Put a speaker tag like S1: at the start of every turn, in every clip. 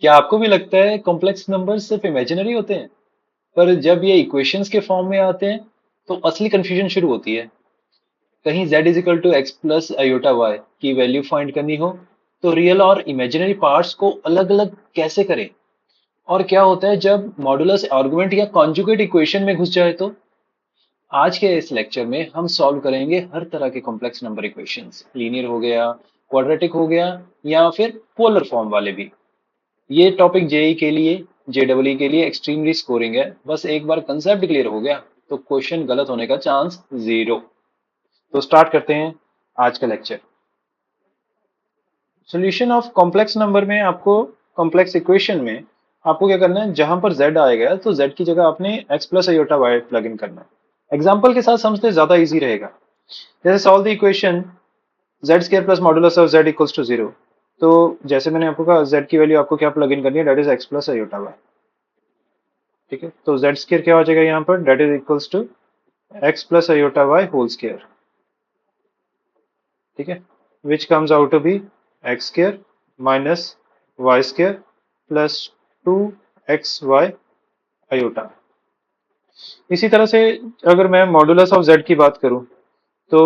S1: क्या आपको भी लगता है कॉम्प्लेक्स नंबर्स सिर्फ इमेजिनरी होते हैं? पर जब ये इक्वेशंस के फॉर्म में आते हैं तो असली कंफ्यूजन शुरू होती है। कहीं z is equal to x plus iota y की वैल्यू फाइंड करनी हो तो रियल और इमेजिनरी पार्ट्स को अलग अलग कैसे करें? और क्या होता है जब मॉडुलस आर्गुमेंट या कॉन्जुगेट इक्वेशन में घुस जाए तो? आज के इस लेक्चर में हम सॉल्व करेंगे हर तरह के कॉम्प्लेक्स नंबर इक्वेशंस, लीनियर हो गया, क्वाड्रेटिक हो गया, या फिर पोलर फॉर्म वाले भी। ये टॉपिक जेई के लिए, जेडब्ल्यू के लिए एक्सट्रीमली स्कोरिंग है। बस एक बार कंसेप्ट क्लियर हो गया तो क्वेश्चन गलत होने का चांस जीरो। तो स्टार्ट करते हैं आज का lecture. Solution of complex number में आपको, कॉम्प्लेक्स इक्वेशन में आपको क्या करना है, जहां पर z आएगा तो z की जगह आपने x plus iota y plug in करना है। एग्जाम्पल के साथ समझते ज्यादा इजी रहेगा। जैसे solve the equation z square plus modulus of z equals to zero. तो जैसे मैंने आपको कहा z की वैल्यू आपको क्या प्लग इन करनी है, that is x plus iota y. ठीक है, तो z स्क्वायर क्या हो जाएगा यहाँ पर, that is equals to x plus iota y whole square. ठीक है, which comes out to be x square minus y square plus two x y iota. इसी तरह से अगर मैं मॉडुलस ऑफ z की बात करूं तो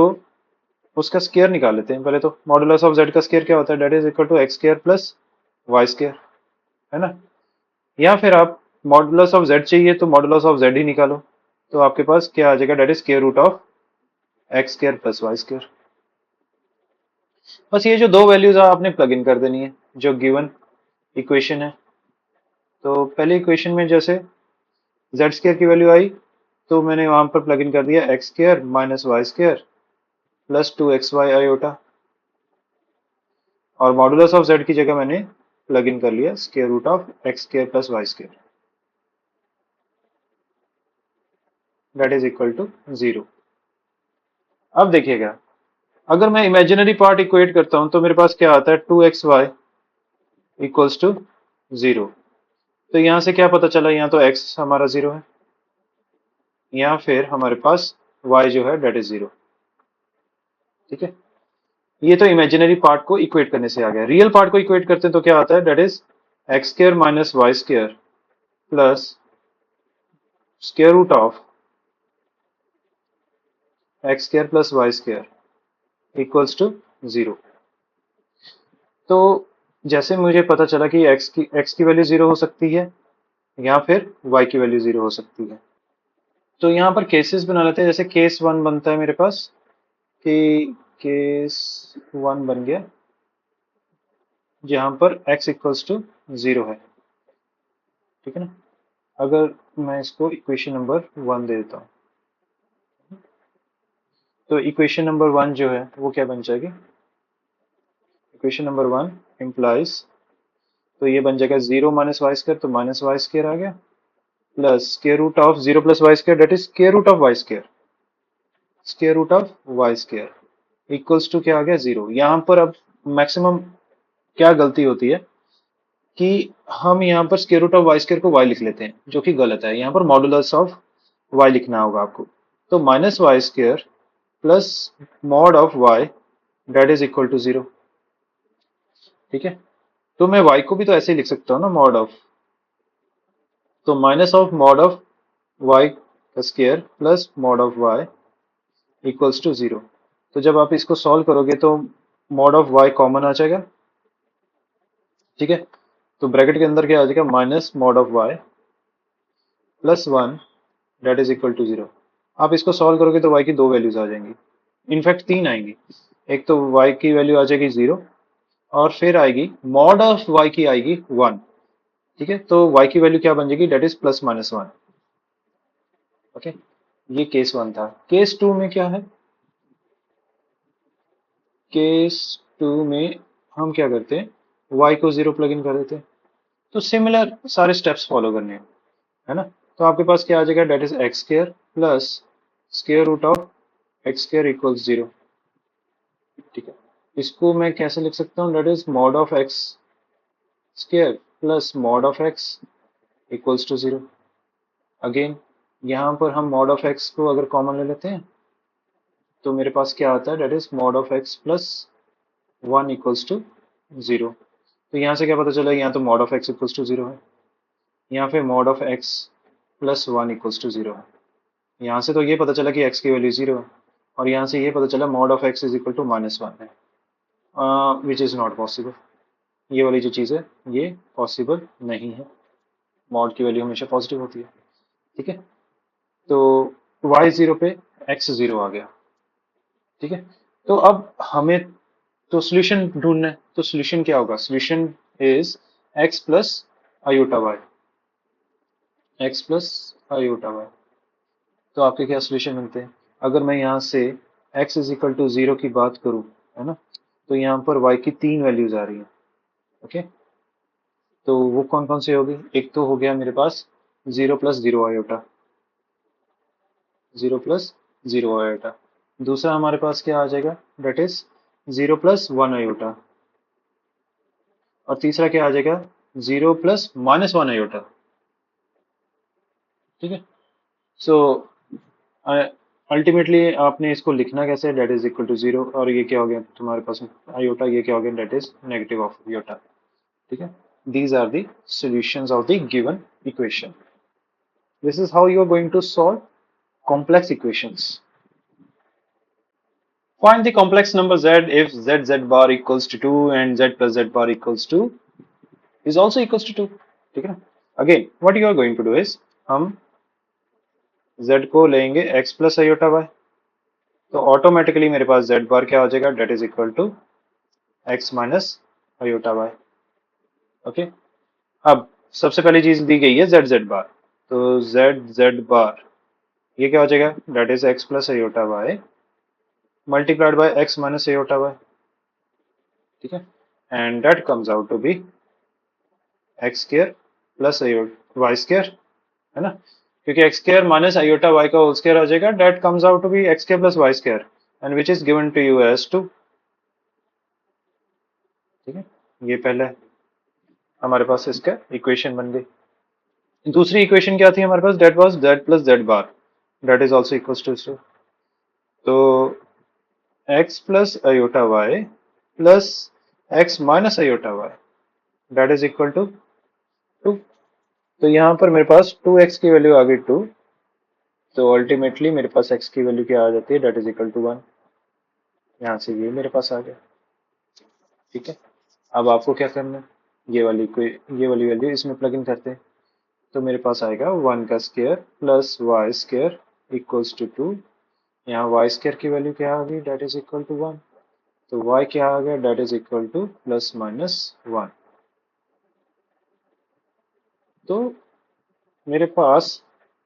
S1: उसका स्क्वायर निकाल लेते हैं पहले। तो मॉडुलस ऑफ z का स्क्वायर क्या होता है, that is equal to x square plus y square, है ना। या फिर आप मॉडुलस ऑफ z चाहिए तो मॉडुलस ऑफ z ही निकालो, तो आपके पास क्या आ जाएगा, that is square root of x square plus y square. बस ये जो दो वैल्यूज है आपने प्लग इन कर देनी है जो गिवन इक्वेशन है। तो पहले इक्वेशन में जैसे जेड स्क्वायर की वैल्यू आई तो मैंने वहां पर प्लग इन कर दिया x square minus y square plus two x y iota, और मॉडुलस ऑफ जेड की जगह मैंने प्लग इन कर लिया square root of x square plus y square, that is equal to zero. अब देखिएगा, अगर मैं इमेजिनरी पार्ट इक्वेट करता हूं तो मेरे पास क्या आता है, two x y equals to zero. तो यहां से क्या पता चला, यहाँ तो x हमारा जीरो है, या फिर हमारे पास y जो है डेट इज जीरो। ठीक है, ये तो इमेजिनरी पार्ट को इक्वेट करने से आ गया। रियल पार्ट को इक्वेट करते हैं तो क्या आता है, that is x square minus y square plus square root of x square plus y square equals to zero. तो जैसे मुझे पता चला कि x की वैल्यू जीरो हो सकती है या फिर y की वैल्यू जीरो हो सकती है, तो यहाँ पर केसेस बना लेते हैं। जैसे केस वन बनता है मेरे पास कि केस वन बन गया जहां पर x इक्वल्स टू जीरो है। ठीक है ना, अगर मैं इसको इक्वेशन नंबर वन दे देता हूँ तो इक्वेशन नंबर वन जो है वो क्या बन जाएगी, इक्वेशन नंबर वन इम्प्लाइज, तो ये बन जाएगा जीरो माइनस वाई स्क्र, तो माइनस वाई स्क्र आ गया plus square root of zero plus y square, that is square root of y square, square root of y square equals to क्या आ गया, जीरो। यहाँ पर अब मैक्सिमम क्या गलती होती है कि हम यहाँ पर square root of y square को y लिख लेते हैं, जो कि गलत है। यहाँ पर मॉडुलस ऑफ y लिखना होगा आपको। तो minus y square plus mod of y that is equal to zero. ठीक है, तो मैं y को भी तो ऐसे ही लिख सकता हूँ ना, मॉड ऑफ, तो minus of mod of y का square plus mod of y equals to zero. तो जब आप इसको सॉल्व करोगे तो मॉड ऑफ y कॉमन आ जाएगा। ठीक है, तो ब्रैकेट के अंदर क्या आ जाएगा, minus mod of y plus one that is equal to zero. आप इसको सॉल्व करोगे तो y की दो वैल्यूज आ जाएंगी, इनफैक्ट तीन आएंगी। एक तो y की वैल्यू आ जाएगी जीरो, और फिर आएगी मॉड ऑफ y की आएगी वन। ठीक है, तो y की वैल्यू क्या बन जाएगी, that is plus minus one. Okay, ये केस वन था। केस टू में क्या है, केस टू में हम क्या करते हैं, y को जीरो प्लग इन कर देते हैं। तो सिमिलर सारे स्टेप्स फॉलो करने हैं, है ना। तो आपके पास क्या आ जाएगा, that is x square plus square root of x square equals zero. ठीक है, इसको मैं कैसे लिख सकता हूँ, that is mod of x square plus mod of x equals to zero. Again यहाँ पर हम मॉड ऑफ एक्स को अगर कॉमन ले लेते हैं तो मेरे पास क्या आता है, that is mod of x plus one equals to zero. तो यहाँ से क्या पता चला, यहाँ तो mod of x equals to 0 है, यहाँ पे mod of x plus 1 equals to 0 है। यहाँ से तो ये पता चला कि x की वैल्यू 0 है, और यहाँ से ये पता चला mod of x is equal to -1 है, विच इज़ नॉट पॉसिबल। ये वाली जो चीज़ है ये पॉसिबल नहीं है, मॉड की वैल्यू हमेशा पॉजिटिव होती है। ठीक है, तो y 0 पे x 0 आ गया। ठीक है, तो अब हमें तो सोल्यूशन ढूंढना है, तो सोल्यूशन क्या होगा, solution is x plus iota y, x plus iota y. तो आपके क्या सोल्यूशन बनते हैं, अगर मैं यहाँ से x इज इक्वल टू 0 की बात करूँ, है ना, तो यहाँ पर y की 3 वैल्यूज आ रही हैं। ओके, तो वो कौन कौन से होगी, एक तो हो गया मेरे पास 0 प्लस 0 आयोटा, 0 प्लस 0 आयोटा। दूसरा हमारे पास क्या आ जाएगा, डेट इज 0 प्लस 1 आयोटा। और तीसरा क्या आ जाएगा, 0 प्लस -1 आयोटा। ठीक है, सो अल्टीमेटली आपने इसको लिखना कैसे, डेट इज इक्वल टू 0, और ये क्या हो गया तुम्हारे पास आयोटा, ये क्या हो गया, that is negative of iota. ठीक है, these are the solutions of the given equation. This is how you are going to solve complex equations. Find the complex number z if z bar equals to 2 and z plus z bar equals to is also equals to 2. ठीक है ना, again what you are going to do is हम z को लेंगे x plus iota y, तो automatically मेरे पास z bar क्या हो जाएगा, that is equal to x minus iota y। Okay, अब सबसे पहली चीज दी गई है z बार, तो z बार ये क्या हो जाएगा, that is x plus iota y multiplied by x minus iota y. ठीक है, and that comes out to be x square plus y square, है ना, क्योंकि x square minus iota y का होल स्क्वायर आ जाएगा, that comes out to be x square plus y square and which is given to you as 2। ठीक है, ये पहला हमारे पास इसका इक्वेशन बन गई। दूसरी इक्वेशन क्या थी हमारे पास, that was z plus z bar, that is also equals to 2। तो x plus iota y plus x minus iota y that is equal to 2। तो यहाँ पर मेरे पास 2x की वैल्यू आ गई 2, तो अल्टीमेटली मेरे पास x की वैल्यू क्या आ जाती है, दैट इज इक्वल टू 1। यहाँ से ये मेरे पास आ गया। ठीक है, अब आपको क्या करना है, ये वाली वैल्यू इसमें प्लग इन करते हैं, तो मेरे पास आएगा 1 का square plus y square equals to 2। यहाँ वाई स्क्वायर की वैल्यू क्या आ गई, डेट इज इक्वल टू 1, तो y क्या आ गया, that is equal to plus minus 1। तो मेरे पास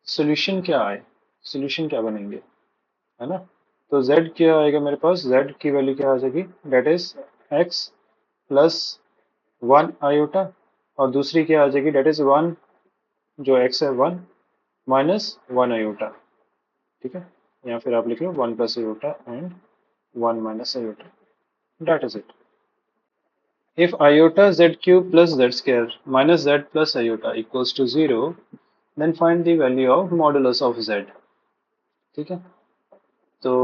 S1: सोल्यूशन क्या आए, सोल्यूशन क्या बनेंगे, है ना, तो z क्या आएगा मेरे पास, z की वैल्यू क्या आ जाएगी, that is x plus 1 iota, और दूसरी क्या आ जाएगी, डेट इज 1, जो x है 1 माइनस 1 आयोटा। ठीक है, या फिर आप लिख लो 1 plus iota and 1 minus iota, that is it. If iota z cube plus z square minus z plus iota equals to 0, then find the value of modulus of z। ठीक है, तो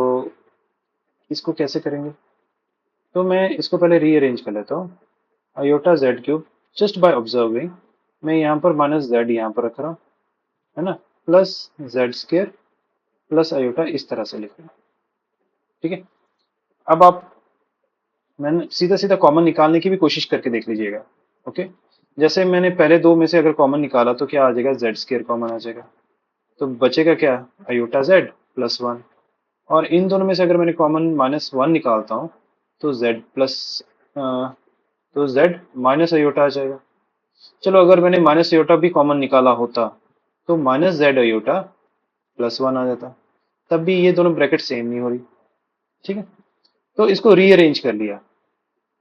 S1: इसको कैसे करेंगे, तो मैं इसको पहले रीअरेंज कर लेता हूँ। Iota z cube, just by observing मैं यहाँ पर माइनस z यहाँ पर रख रहा हूँ, है ना, plus z square plus iota इस तरह से लिख रहा हूँ। ठीक है, अब आप मैंने सीधा सीधा कॉमन निकालने की भी कोशिश करके देख लीजिएगा। ओके, जैसे मैंने पहले दो में से अगर कॉमन निकाला तो क्या आ जाएगा, जेड स्क्वायर कॉमन आ जाएगा, तो बचेगा क्या, आयोटा जेड प्लस 1, और इन दोनों में से अगर मैंने कॉमन -1 निकालता हूँ तो जेड प्लस तो जेड माइनस आयोटा आ जाएगा। चलो अगर मैंने माइनस आयोटा भी कॉमन निकाला होता तो माइनस जेड आयोटा प्लस 1 आ जाता, तब भी ये दोनों ब्रैकेट सेम नहीं हो रही। ठीक है, तो इसको रीअरेंज कर लिया,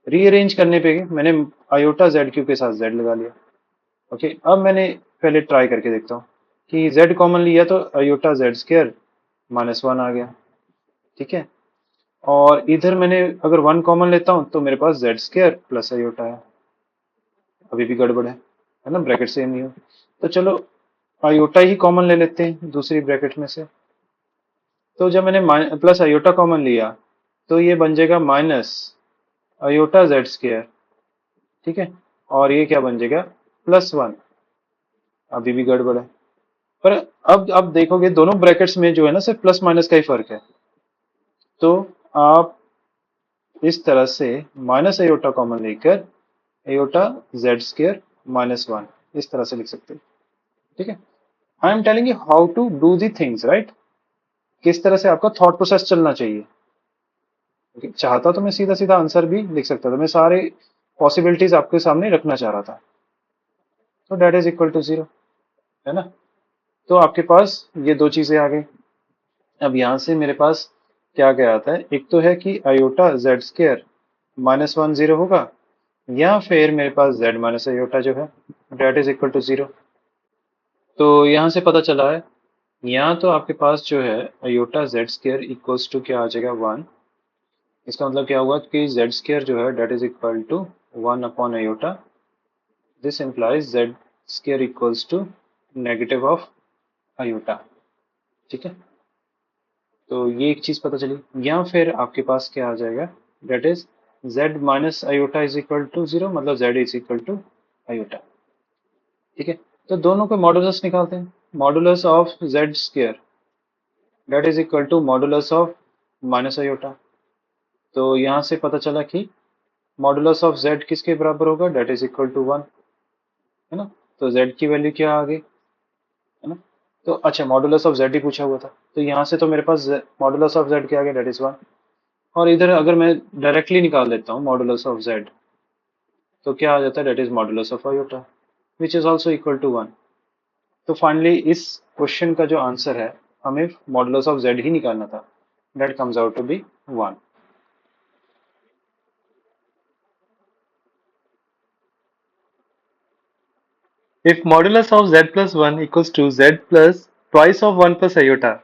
S1: रीअरेंज करने पे मैंने आयोटा जेड क्यूब के साथ जेड लगा लिया। ओके, अब मैंने पहले ट्राई करके देखता हूँ कि जेड कॉमन लिया तो आयोटा जेड स्क्वायर -1 आ गया। ठीक है, और इधर मैंने अगर 1 कॉमन लेता हूँ तो मेरे पास जेड स्क्वायर प्लस आयोटा है, अभी भी गड़बड़ है ना, ब्रैकेट सेम नहीं हो, तो चलो आयोटा ही कॉमन ले लेते हैं दूसरी ब्रैकेट में से। तो जब मैंने प्लस आयोटा कॉमन लिया तो ये बन जाएगा माइनस आयोटा जेड स्क्वायर। ठीक है, और ये क्या बन जाएगा +1। अभी भी गड़बड़ है। पर अब देखोगे दोनों ब्रैकेट्स में जो है ना सिर्फ प्लस माइनस का ही फर्क है। तो आप इस तरह से माइनस अयोटा कॉमन लेकर अयोटा जेड स्क्र -1 इस तरह से लिख सकते हैं। ठीक है, I am telling you how to do the things right, किस तरह से आपका थॉट प्रोसेस चलना चाहिए। Okay? चाहता तो मैं सीधा सीधा आंसर भी लिख सकता था, मैं सारे पॉसिबिलिटीज आपके सामने रखना चाह रहा था। तो डेट इज इक्वल टू 0, है ना। तो आपके पास ये दो चीजें आ गई। अब यहां से मेरे पास क्या क्या आता है, एक तो है कि अयोटा जेड स्क्र -1 0 होगा, या फिर मेरे पास जेड माइनस अयोटा जो है डेट इज इक्वल टू 0। तो यहां से पता चला है, यहाँ तो आपके पास जो है iota z square equals to क्या आ जाएगा 1। इसका मतलब क्या हुआ कि जेड स्क्र जो है that is equal to 1 upon iota. This implies z square equals to negative of iota. ठीक है, तो ये एक चीज पता चली। या फिर आपके पास क्या आ जाएगा, that is z minus iota is equal to 0, मतलब z is equal to iota. ठीक है, तो दोनों के मॉडुलस निकालते हैं। Modulus of z square that is equal to modulus of minus iota. तो यहाँ से पता चला कि मॉडुलस ऑफ जेड किसके बराबर होगा, डेट इज इक्वल टू 1, है ना। तो जेड की वैल्यू क्या आ गई, है ना। तो अच्छा, मॉडुलस ऑफ जेड ही पूछा हुआ था, तो यहाँ से तो मेरे पास मॉडुलस ऑफ जेड क्या आ गया, डेट इज 1। और इधर अगर मैं डायरेक्टली निकाल देता हूँ मॉडुलस ऑफ जेड, तो क्या आ जाता है, that is modulus of iota which is also equal to 1। तो फाइनली इस क्वेश्चन का जो आंसर है, हमें मॉडुलस ऑफ जेड ही निकालना था, that comes out to be 1। If modulus of z plus 1 equals to z plus twice of 1 plus iota,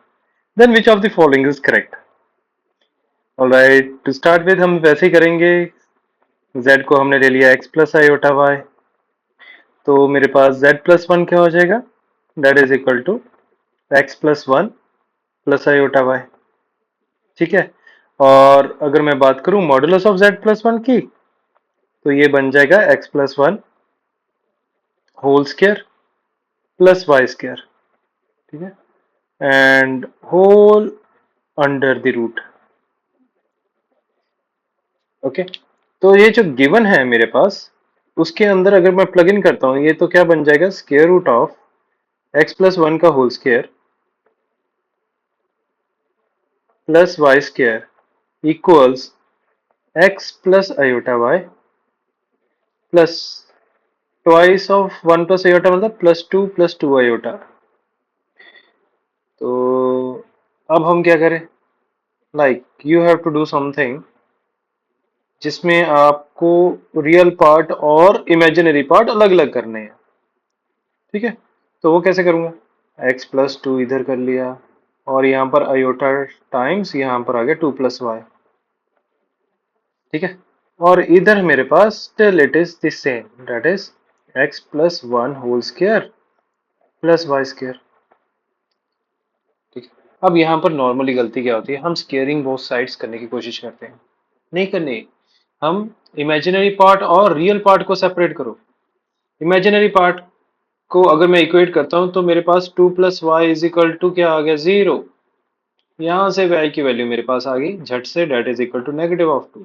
S1: then which of the following is correct? Alright, to start with हम वैसे ही करेंगे। z को हमने ले लिया x plus iota y, तो मेरे पास z plus 1 क्या हो जाएगा, that is equal to x plus 1 plus iota y। ठीक है, और अगर मैं बात करूं मॉडुलस ऑफ z plus 1 की, तो ये बन जाएगा x plus 1 whole square plus y square. ठीक है, and whole under the root. Okay, तो ये जो गिवन है मेरे पास, उसके अंदर अगर मैं प्लग इन करता हूं, ये तो क्या बन जाएगा, square root of x plus 1 का whole square plus y square equals x plus iota y plus twice of 1 plus iota, मतलब प्लस 2 आयोटा। तो अब हम क्या करें, like you have to do something जिसमें आपको रियल पार्ट और इमेजिनरी पार्ट अलग अलग करने हैं। ठीक है, तो वो कैसे करूंगा, x प्लस 2 इधर कर लिया, और यहाँ पर आयोटा टाइम्स यहाँ पर आ गया 2 प्लस वाई। ठीक है, और इधर मेरे पास still it is the same, that is x plus 1 whole square plus y square. ठीक है, अब यहाँ पर नॉर्मली गलती क्या होती है, हम स्केयरिंग बोथ साइड्स करने की कोशिश करते हैं। नहीं करनी, हम इमेजिनरी पार्ट और रियल पार्ट को सेपरेट करो। इमेजिनरी पार्ट को अगर मैं इक्वेट करता हूं, तो मेरे पास 2 plus y is equal to क्या आ गया, 0। यहां से y की वैल्यू मेरे पास आ गई झट से, that is equal to negative of 2।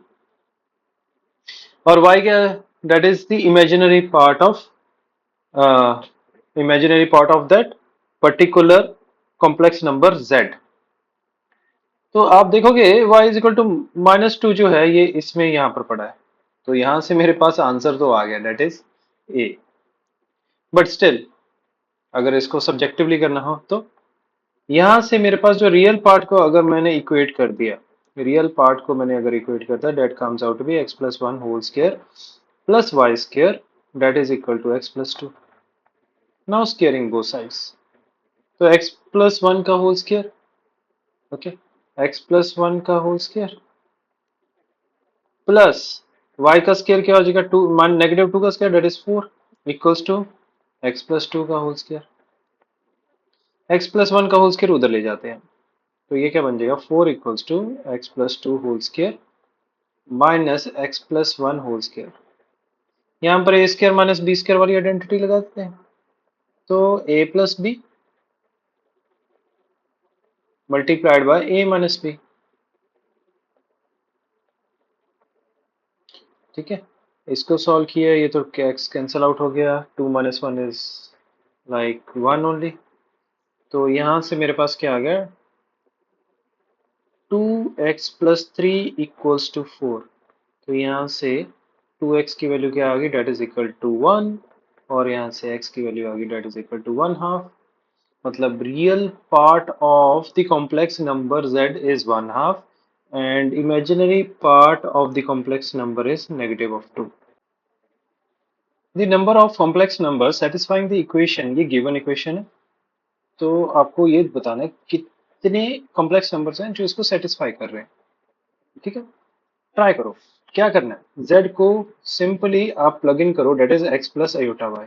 S1: और y क्या है, that is the imaginary part of that particular complex number z। तो आप देखोगे y इज इक्वल टू -2 जो है, ये इसमें यहां पर पड़ा है, तो यहां से मेरे पास आंसर तो आ गया, that is a। But still अगर इसको सब्जेक्टिवली करना हो, तो यहां से मेरे पास जो रियल पार्ट को अगर मैंने इक्वेट कर दिया, रियल पार्ट को मैंने अगर इक्वेट करता, that comes out to be x plus 1 whole square plus y square, that is equal to x plus 2। Now squaring both sides, तो x प्लस 1 का whole square, okay, x plus 1 का whole square plus y का square क्या हो जाएगा, 2 मान negative 2 का square, that is 4 equals to x plus 2 का होल स्क्वायर। x प्लस 1 का होल स्क्वायर उधर ले जाते हैं, तो ये क्या बन जाएगा, 4 equals to x plus 2 whole square minus x plus 1 whole square. यहाँ पर a square minus b square वाली आइडेंटिटी लगा देते हैं। तो a plus b multiplied by a minus b. ठीक है, इसको सॉल्व किया, ये तो एक्स कैंसिल आउट हो गया, 2 - 1 इज लाइक 1 ओनली। तो यहाँ से मेरे पास क्या आ गया, 2x+3 इक्वल्स टू 4। तो यहाँ से 2x की वैल्यू क्या आ गई, डेट इज इक्वल टू 1, और यहाँ से x की वैल्यू आ गई डेट इज इक्वल टू 1/2। मतलब real part of the complex number z is 1/2 and imaginary part of the complex number is -2। The number of complex numbers satisfying the equation, ये given equation है। तो आपको ये बताना है कितने कॉम्प्लेक्स नंबर्स हैं जो इसको सेटिस्फाई कर रहे हैं। ठीक है, ट्राई करो। क्या करना है, z को सिंपली आप प्लग इन करो, that is x plus iota y.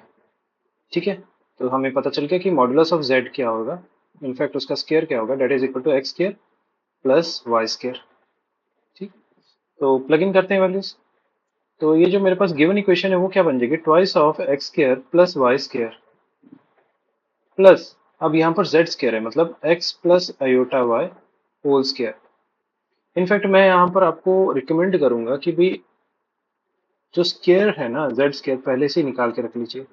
S1: ठीक है, तो हमें पता चल गया कि मॉडुलस ऑफ z क्या होगा, इनफैक्ट उसका स्केयर क्या होगा, that is equal to x square plus y square. ठीक, तो प्लग इन करते हैं वैल्यूज। तो ये जो मेरे पास गिवन इक्वेशन है वो क्या बन जाएगी, twice of x square plus y square plus, अब यहाँ पर z स्केयर है मतलब x plus iota y whole square. In fact मैं यहाँ पर आपको रिकमेंड करूंगा कि भाई जो स्केयर है ना, z स्केयर पहले से ही निकाल के रख लीजिए।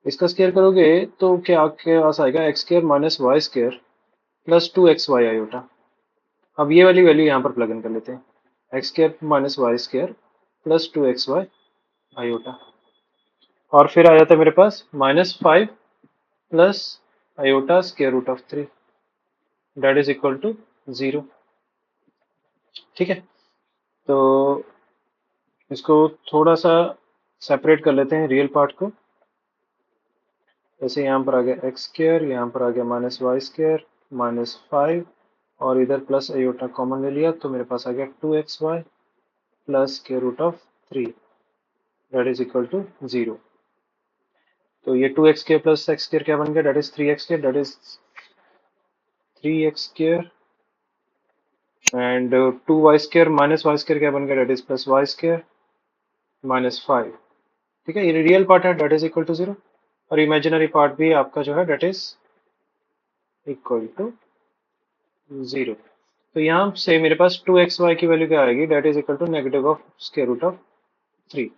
S1: इसका स्केयर करोगे तो क्या आपके पास आएगा, x square minus y square plus 2xy iota. अब ये वाली वैल्यू यहाँ पर प्लग इन कर लेते हैं, x square minus y square plus 2xy iota, और फिर आ जाता है मेरे पास -5 plus iota square root of 3, that is equal to 0। ठीक है, तो इसको थोड़ा सा सेपरेट कर लेते हैं रियल पार्ट को। जैसे यहाँ पर आ गया एक्स स्केयर, यहाँ पर आ गया -y² -5, और इधर प्लस अयोटा कॉमन ले लिया तो मेरे पास आ गया 2xy plus square root of 3, that is equal to 0। तो ये 2x² प्लस x स्केयर क्या बन गया, that is 3x², that is 3x² and 2y² minus y² क्या बन गया, डेट इज प्लस y² -5। ठीक है, ये रियल पार्ट है, डेट इज इक्वल टू 0, और इमेजिनरी पार्ट भी आपका जो है डेट इज इक्वल टू 0। तो यहाँ से मेरे पास 2xy की वैल्यू क्या आएगी, that is equal to negative of square root of 3।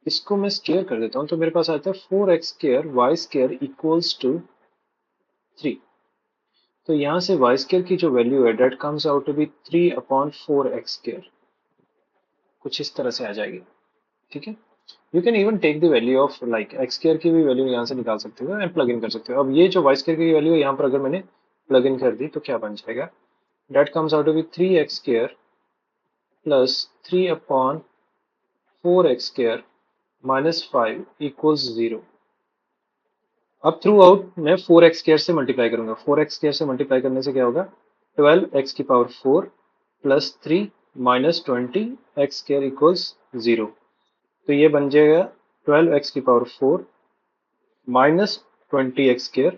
S1: इसको मैं स्केयर कर देता हूँ तो मेरे पास आता है 4x² Y square equals to 3। तो यहाँ से वाई स्केयर की जो वैल्यू है that comes out to be 3/4x², कुछ इस तरह से आ जाएगी। ठीक है, you can even take the value of like x square की भी वैल्यू यहाँ से निकाल सकते हो एंड प्लग इन कर सकते हो। अब ये जो वाई स्केयर की वैल्यू है यहाँ पर अगर मैंने प्लग इन कर दी तो क्या बन जाएगा, that comes out to be 3x² plus 3/4x² -5 equals 0। अब थ्रू आउट मैं 4x² से मल्टीप्लाई करूंगा, 4x² से मल्टीप्लाई करने से क्या होगा, 12x⁴ प्लस 3 -20x² इक्वल्स 0। तो ये बन जाएगा 12x⁴ -20x²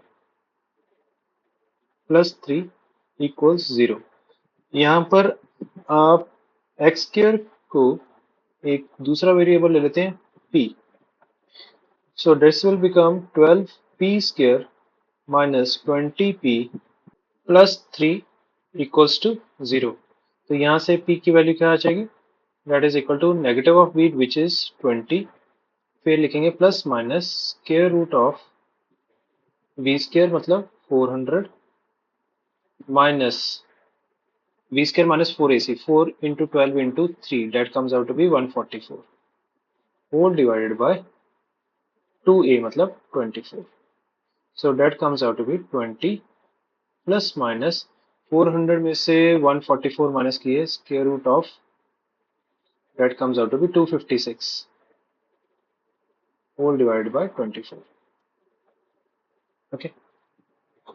S1: प्लस 3 इक्वल्स 0। यहाँ पर आप x² को एक दूसरा वेरिएबल ले लेते हैं p। So this will become 12p² -20p plus 3 equals to 0। तो यहाँ से p की वैल्यू क्या आ जाएगी, that is equal to negative of b which is 20, फिर लिखेंगे plus minus square root of b² मतलब 400 minus b² -4ac, 4 into 12 into 3, that comes out to be 144 whole divided by 2a मतलब 24। so that comes out to be 20 plus minus 400 में से 144 minus किए, square root of that comes out to be 256 whole divided by 24। Okay,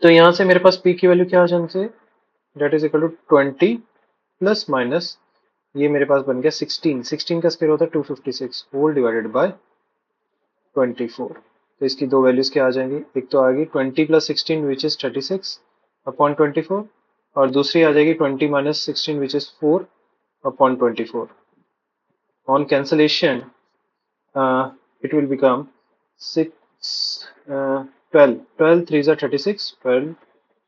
S1: तो यहाँ से मेरे पास p की value क्या आ जाएगी, that is equal to 20 plus minus ये मेरे पास बन गया 16, 16 का स्क्वायर होता है 256 होल डिवाइडेड बाय 24। तो इसकी दो वैल्यूज क्या आ जाएंगी, एक तो आ गई 20 प्लस 16 विच इज 36 अपॉन 24, और दूसरी आ जाएगी 20 minus 16 which is 4 upon 24। On cancellation it will become 6 12 12 3 36 12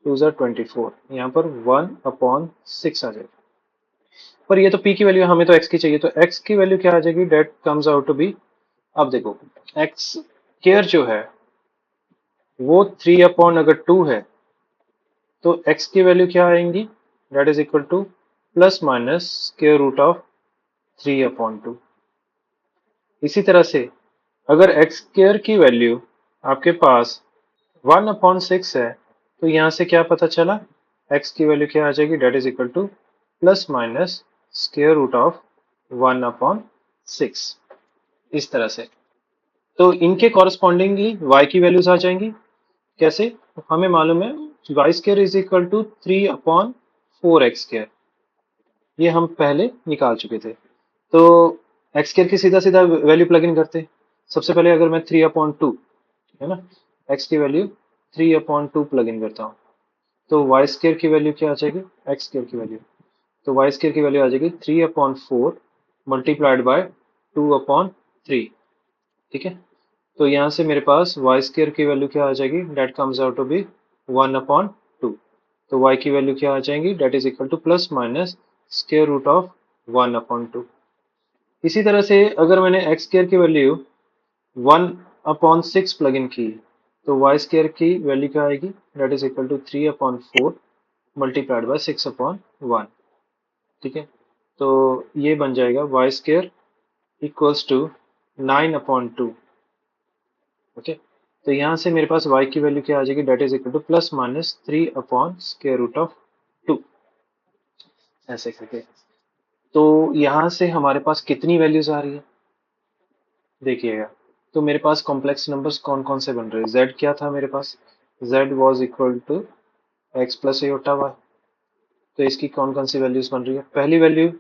S1: 2 24, यहाँ पर 1/6 आ जाएगा। पर ये तो p की वैल्यू, हमें तो x की चाहिए, तो x की वैल्यू क्या आ जाएगी, that comes out to be, अब देखो x स्क्वायर जो है वो 3/2 है, तो x की वैल्यू क्या आएंगी, that is equal to plus minus square root of 3/2। इसी तरह से अगर x स्क्वायर की वैल्यू आपके पास 1/6 है, तो यहाँ से क्या पता चला, x की वैल्यू क्या आ जाएगी, that is equal to plus minus square root of 1/6, इस तरह से। तो इनके कॉरस्पॉन्डिंगली y की वैल्यूज आ जाएंगी। कैसे, हमें मालूम है y square is equal to 3/4x square, ये हम पहले निकाल चुके थे। तो x स्क्वायर की सीधा सीधा वैल्यू प्लग इन करते हैं। सबसे पहले अगर मैं 3/2 है ना, x की वैल्यू 3/2 प्लग इन करता हूँ, तो y स्क्वायर की वैल्यू क्या आ जाएगी, x स्क्वायर की वैल्यू, तो y स्क्वायर की वैल्यू आ जाएगी 3/4 मल्टीप्लाइड बाय 2/3, ठीक है। तो यहाँ से मेरे पास y स्क्वायर की वैल्यू क्या आ जाएगी, that comes out to be 1/2, तो y की वैल्यू क्या आ जाएगी, that is equal to plus minus square root of 1/2। इसी तरह से अगर मैंने x स्क्वायर की वैल्यू 1/6 प्लग इन की, तो y स्क्वायर की वैल्यू क्या आएगी, that is equal to 3/4 multiplied by 6/1, ठीक है। तो ये बन जाएगा y square equals to 9/2, okay. तो यहाँ से मेरे पास y की वैल्यू क्या आ जाएगी, that is equal to plus minus 3/2, ऐसे करके। तो यहाँ से हमारे पास कितनी वैल्यूज आ रही है देखिएगा। तो मेरे पास कॉम्प्लेक्स नंबर्स कौन कौन से बन रहे हैं, z क्या था मेरे पास, z was equal to x plus eta y, तो इसकी कौन कौन सी वैल्यूज बन रही है। पहली वैल्यू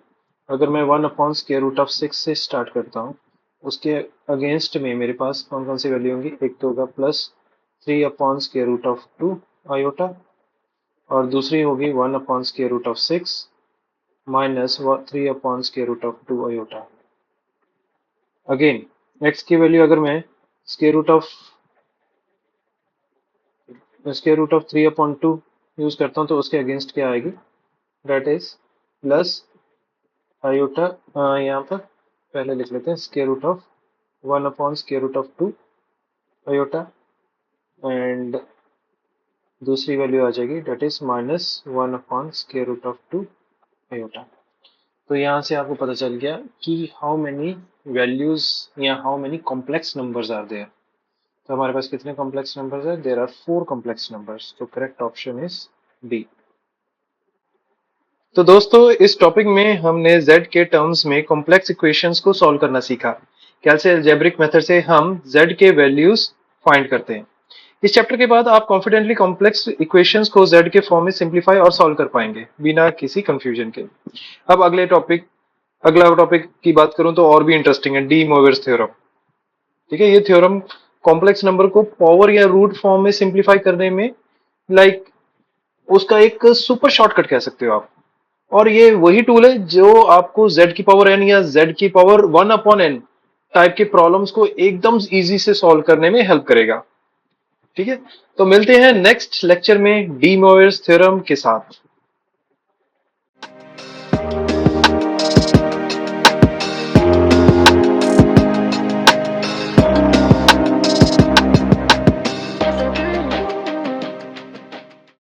S1: अगर मैं 1/√6 से स्टार्ट करता हूँ, उसके अगेंस्ट में मेरे पास कौन कौन सी वैल्यू होंगी, एक तो होगा प्लस 3/√2 आयोटा, और दूसरी होगी 1/√6 माइनस 3/√2 आयोटा। अगेन x की वैल्यू अगर मैं स्क्वायर रूट ऑफ 3/2 यूज करता हूँ, तो उसके अगेंस्ट क्या आएगी, डेट इज प्लस आयोटा, यहाँ पर पहले लिख लेते हैं square root of 1/√2 iota, and दूसरी वैल्यू आ जाएगी डेट इज माइनस 1/√2 आयोटा। तो यहाँ से आपको पता चल गया कि हाउ मेनी वैल्यूज या how many complex numbers are there. तो हमारे पास कितने कॉम्प्लेक्स नंबर्स है, देयर आर 4 कॉम्प्लेक्स नंबर्स, तो करेक्ट ऑप्शन इज डी। तो दोस्तों इस टॉपिक में हमने z के टर्म्स में कॉम्प्लेक्स इक्वेशंस को सॉल्व करना सीखा। कैसे अलजेब्रिक मेथड से हम z के वैल्यूज फाइंड करते हैं। इस चैप्टर के बाद आप कॉन्फिडेंटली कॉम्प्लेक्स इक्वेशंस को z के फॉर्म में सिंप्लीफाई और सॉल्व कर पाएंगे बिना किसी कंफ्यूजन के। अब अगला टॉपिक की बात करूं तो और भी इंटरेस्टिंग है, डी मोइरस थ्योरम। ठीक है, ये थ्योरम कॉम्प्लेक्स नंबर को पावर या रूट फॉर्म में सिंप्लीफाई करने में उसका एक सुपर शॉर्टकट कह सकते हो आप। और ये वही टूल है जो आपको z की पावर n या z की पावर 1/n टाइप के प्रॉब्लम्स को एकदम इजी से सॉल्व करने में हेल्प करेगा। ठीक है, तो मिलते हैं नेक्स्ट लेक्चर में डी मोइरस थ्योरम के साथ।